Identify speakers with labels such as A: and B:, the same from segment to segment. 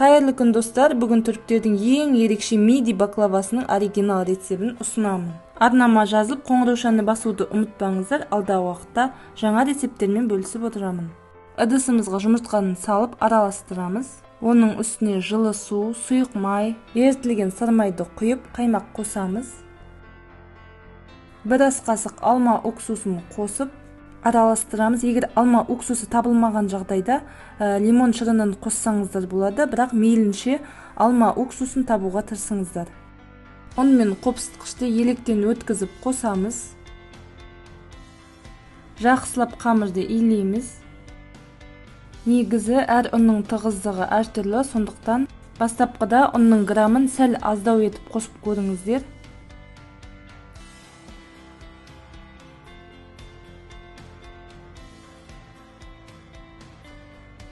A: Кайырлы күн достар, бүгін түріктердің ең ерекше миди баклавасының оригинал рецебін ұсынамын. Арнама жазылып, қоңыраушаны басуды ұмытпаңыздар, алдағы уақытта жаңа рецептермен бөлісіп отырамын. Ыдысымызға жұмыртқаны салып араластырамыз. Оның үстіне жылы су, сұйық май, ерітілген сармайды құйып, қаймақ қосамыз. Бір ас қасық алма уксусын қосып араластырамыз. Егер алма уксусы табылмаған жағдайда лимон шырынын қоссаңыздар болады, бірақ мейлінше алма уксусын табуға тырысыңыздар. Онымен қопсытқышты електен өткізіп қосамыз. Жақсылап қамырды илейміз. Негізі әр ұнның тығыздығы әртүрлі, сондықтан бастапқыда ұнның грамын сәл аздау етіп қосып көріңіздер.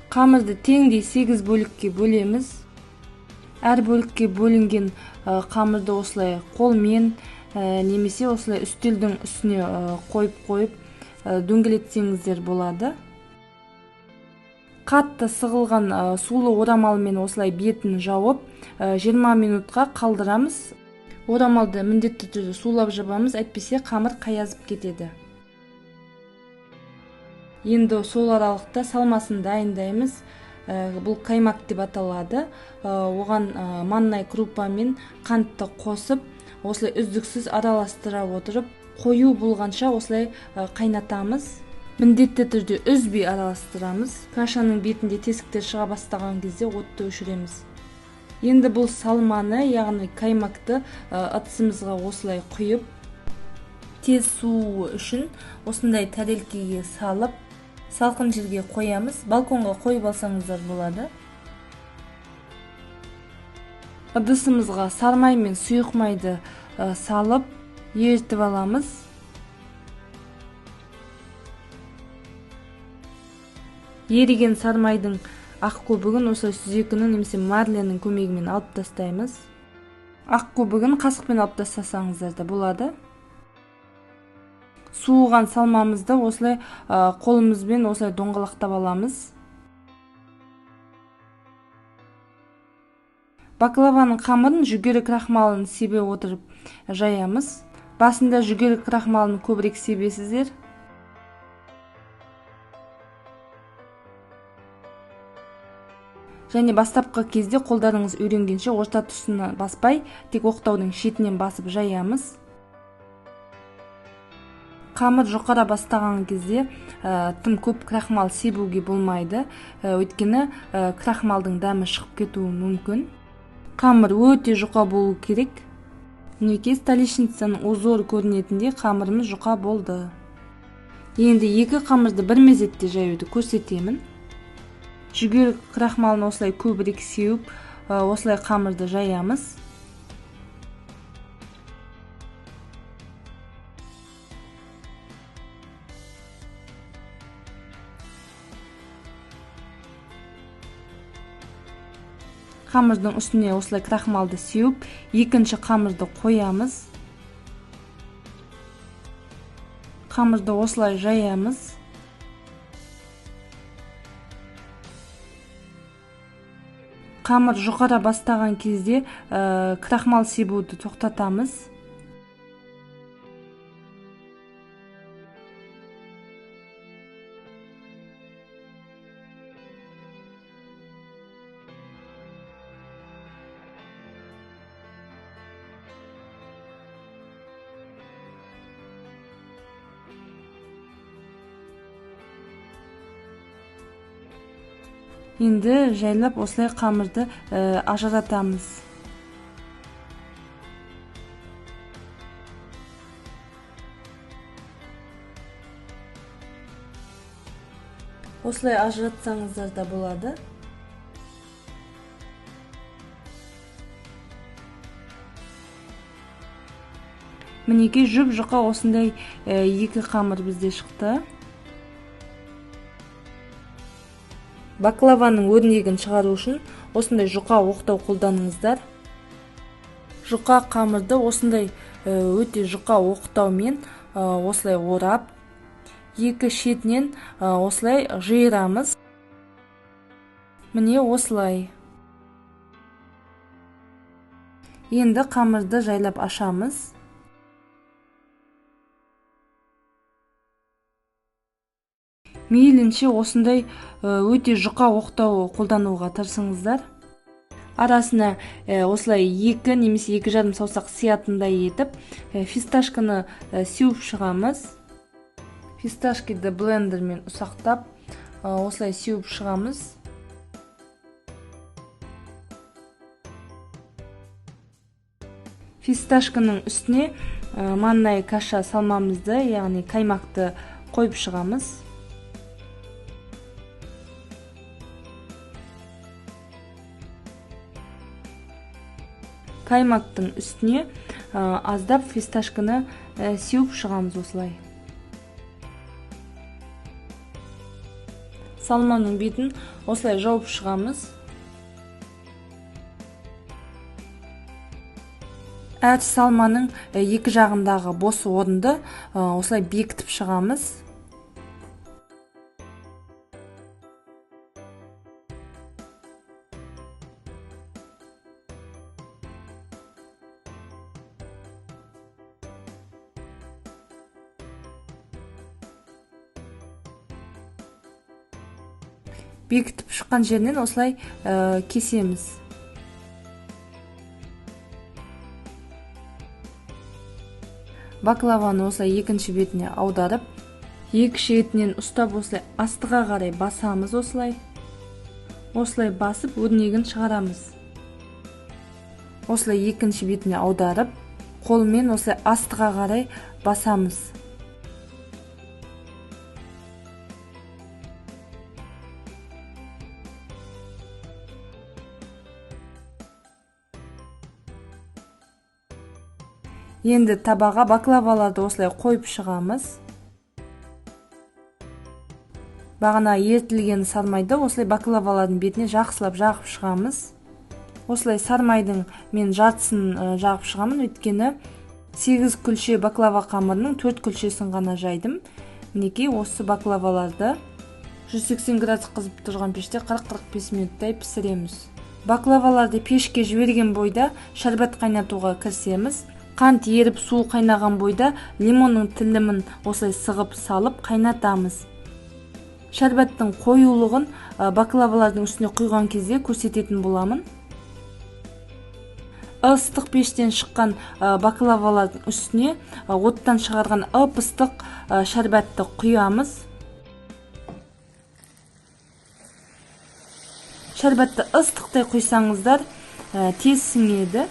A: Қамырды теңдей 8 бөлікке бөлеміз. Әр бөлікке бөлінген қамырды осылай қолмен немесе осылай үстелдің үстіне қойып дөңгелетсеңіздер болады. Қатты сығылған сулы орамалмен осылай бетін жауып 20 минутқа қалдырамыз. Орамалды міндетті түрде сулап жабамыз, әйтпесе қамыр қаязып кетеді. Енді сол аралықта салмасын дайындаймыз. Бұл қаймақ деп аталады. Оған маннай крупа мен қантты қосып, осылай үздіксіз араластыра отырып, қою болғанша осылай қайнатамыз. Міндетті түрде үзбей араластырамыз. Кашаның бетінде тесіктер шыға бастаған кезде отты өшіреміз. Енді бұл салманы, яғни қаймақты ыдысымызға осылай құйып, тез суы үшін осындай тәрелкеге салып, салқын жерге қоямыз. Балконға қойып алсаңыздар болады. Ыдысымызға сармай мен сұйық майды салып, ерітіп аламыз. Еріген сармайдың ақ көбігін осылай сүзекінің немесе марленің көмегімен алып тастаймыз. Ақ көбігін қасықпен алып тастасаңыздар да болады. Суыған салмамызды осылай қолымызбен осылай доңғалақтап аламыз. Баклаваның қамырын жүгері крахмалын себе отырып жаямыз. Басында жүгері крахмалын көбірек себесіздер. Және бастапқы кезде қолдарыңыз үйренгенше орта тұсына баспай, тек оқтаудың шетінен басып жаямыз. Қамыр жұқара бастаған кезде тым көп крахмал себуге болмайды, өйткені крахмалдың дәмі шығып кетуі мүмкін. Қамыр өте жұқа болу керек. Мінекей столешницаның узор көрінетіндей қамырымыз жұқа болды. Енді екі қамырды бір мезетте жаюды көрсетемін. Жүгері крахмалын осылай көбірек сеуіп, осылай қамырды жаямыз. Қамырдың үстіне осылай крахмалды сеуіп, екінші қамырды қоямыз. Қамырды осылай жаямыз. Қамыр жұқара бастаған кезде крахмал себуді тоқтатамыз. Енді жайлап осылай қамырды ажыратамыз. Осылай ажыратсаңыздар да болады. Мінекей жұп-жұқа осындай екі қамыр бізде шықты. Баклаваның өрнегін шығару үшін осындай жұқа оқтау қолданыңыздар. Жұқа қамырды осындай өте жұқа оқтаумен осылай орап, екі шетінен осылай жиырамыз. Міне осылай. Енді қамырды жайлап ашамыз. Мейлінше осындай өте жұқа оқтау қолдануға тырысыңыздар. Арасына осылай 2 немесе 2,5 саусақ сиятындай етіп фисташканы сеуіп шығамыз. Фисташкиді блендермен ұсақтап осылай сеуіп шығамыз. Фисташканың үстіне маннай каша салмамызды, яғни қаймақты қойып шығамыз. Қаймақтың үстіне аздап фисташканы сеуіп шығамыз осылай. Салманың бетін осылай жауып шығамыз. Әр салманың екі жағындағы бос орынды осылай бекітіп шығамыз. Бекітіп шыққан жерінен осылай кесеміз. Баклаваны осылай екінші бетіне аударып, екі шетінен ұстап осылай астыға қарай басамыз осылай. Осылай басып, өрнегін шығарамыз. Осылай екінші бетіне аударып, қолмен осылай астыға қарай басамыз. Енді табаға баклаваларды осылай қойып шығамыз. Бағана ертілген сармайды осылай баклавалардың бетіне жақсылап жағып шығамыз. Осылай сармайдың мен жартысын жағып шығамын, өйткені 8 күлше баклава қамырының 4 күлшесін ғана жайдым. Мінекей осы баклаваларды 180 градус қызып тұрған пеште 40-45 минуттай пісіреміз. Баклаваларды пешке жіберген бойда шәрбат қайнатуға кірісеміз. Қант еріп су қайнаған бойда лимонның тілімін осылай сығып салып қайнатамыз. Шәрбаттың қоюлығын баклавалардың үстіне құйған кезде көрсететін боламын. Ыстық пештен шыққан баклавалардың үстіне оттан шығарған ып-ыстық шәрбатты құямыз. Шәрбатты ыстықтай құйсаңыздар тез сіңеді.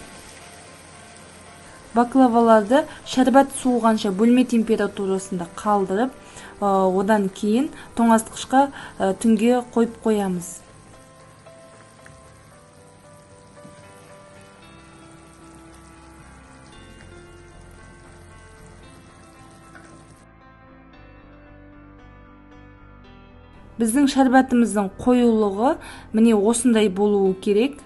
A: Баклаваларды шәрбат суығанша бөлме температурасында қалдырып, одан кейін тоңазытқышқа түнге қойып қоямыз. Біздің шәрбатымыздың қоюлығы міне осындай болуы керек.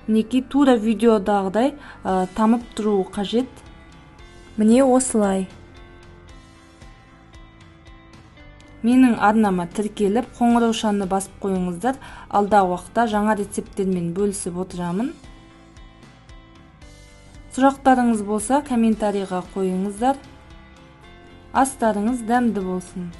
A: Мінекей тура видеодағыдай тамып тұруы қажет. Міне осылай. Менің арнама тіркеліп, қоңыраушаны басып қойыңыздар. Алдағы уақытта жаңа рецепттермен бөлісіп отырамын. Сұрақтарыңыз болса, комментарийға қойыңыздар. Астарыңыз дәмді болсын.